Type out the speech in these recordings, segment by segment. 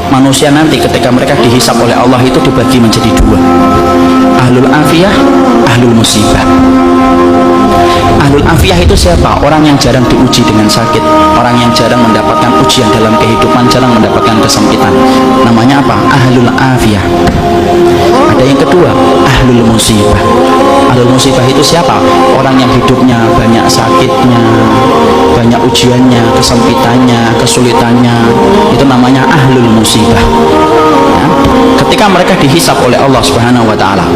manusia nanti ketika mereka dihisap oleh Allah itu dibagi menjadi dua, ahlul afiyah, ahlul musibah. Ahlul afiyah itu siapa? Orang yang jarang diuji dengan sakit, orang yang jarang mendapatkan ujian dalam kehidupan, jarang mendapatkan kesempitan. Namanya apa? Ahlul afiyah. Ada yang kedua, ahlul musibah. Ahlul musibah itu siapa? Orang yang hidupnya banyak sakitnya, banyak ujiannya, kesempitannya, kesulitannya. Itu namanya ahlul musibah. Ya. Ketika mereka dihisap oleh Allah Subhanahu wa taala,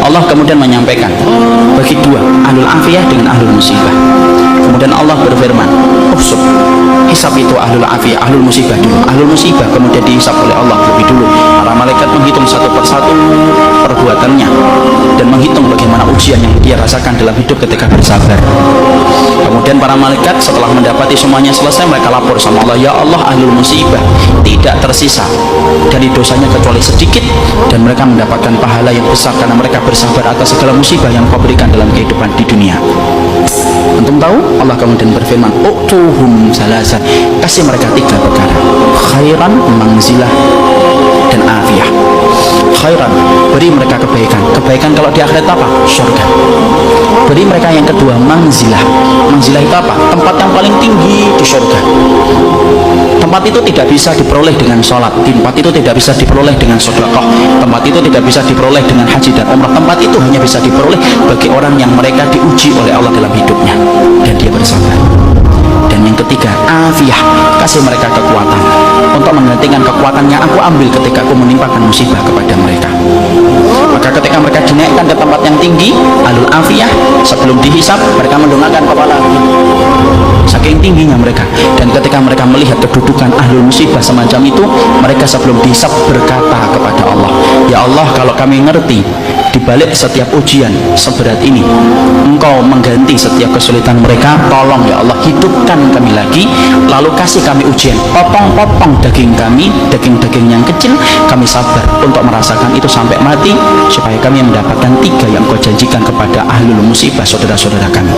Allah kemudian menyampaikan bagi dua, ahlul afiyah dengan ahlul musibah. Kemudian Allah berfirman, "Uhsub." Hisab itu ahlul afiyah, ahlul musibah dulu. Ahlul musibah kemudian dihisap oleh Allah lebih dulu. Para malaikat menghitung satu persatu perbuatannya dan menghitung bagaimana ujian yang dia rasakan dalam hidup ketika bersabar. Kemudian para malaikat setelah mendapati semuanya selesai, mereka lapor sama Allah, "Ya Allah, ahlul musibah tidak tersisa dari dosanya kecuali sedikit, dan mereka mendapatkan pahala yang besar karena mereka bersabar atas segala musibah yang Kau berikan dalam kehidupan di dunia." Antum tahu? Allah kemudian berfirman, "Utuhum salasa." Kasih mereka tiga perkara: khairan, manzilah, dan afiyah. Khairan, beri mereka kebaikan. Kebaikan kalau di akhirat apa? Surga. Beri mereka yang kedua, manzilah. Manzilah itu apa? Tempat yang paling tinggi di surga. Tempat itu tidak bisa diperoleh dengan sholat, tempat itu tidak bisa diperoleh dengan sedekah, tempat itu tidak bisa diperoleh dengan haji dan umrah. Tempat itu hanya bisa diperoleh bagi orang yang mereka diuji oleh Allah dalam hidupnya dan dia bersabar. Dan yang ketiga, afiyah, kasih mereka kekuatan untuk menggantikan kekuatan yang aku ambil ketika aku menimpakan musibah kepada mereka. Maka ketika mereka dinaikkan ke tempat yang tinggi, ahlul afiyah, sebelum dihisab mereka mendongakkan kepala saking tingginya mereka. Dan ketika mereka melihat kedudukan ahlul musibah semacam itu, mereka sebelum dihisab berkata kepada Allah, "Ya Allah, kalau kami ngerti di balik setiap ujian seberat ini Engkau mengganti setiap kesulitan mereka, tolong ya Allah hidupkan kami lagi, lalu kasih kami ujian, potong-potong daging kami, daging-daging yang kecil, kami sabar untuk merasakan itu sampai mati, supaya kami mendapatkan tiga yang Kau janjikan kepada ahlul musibah saudara-saudara kami."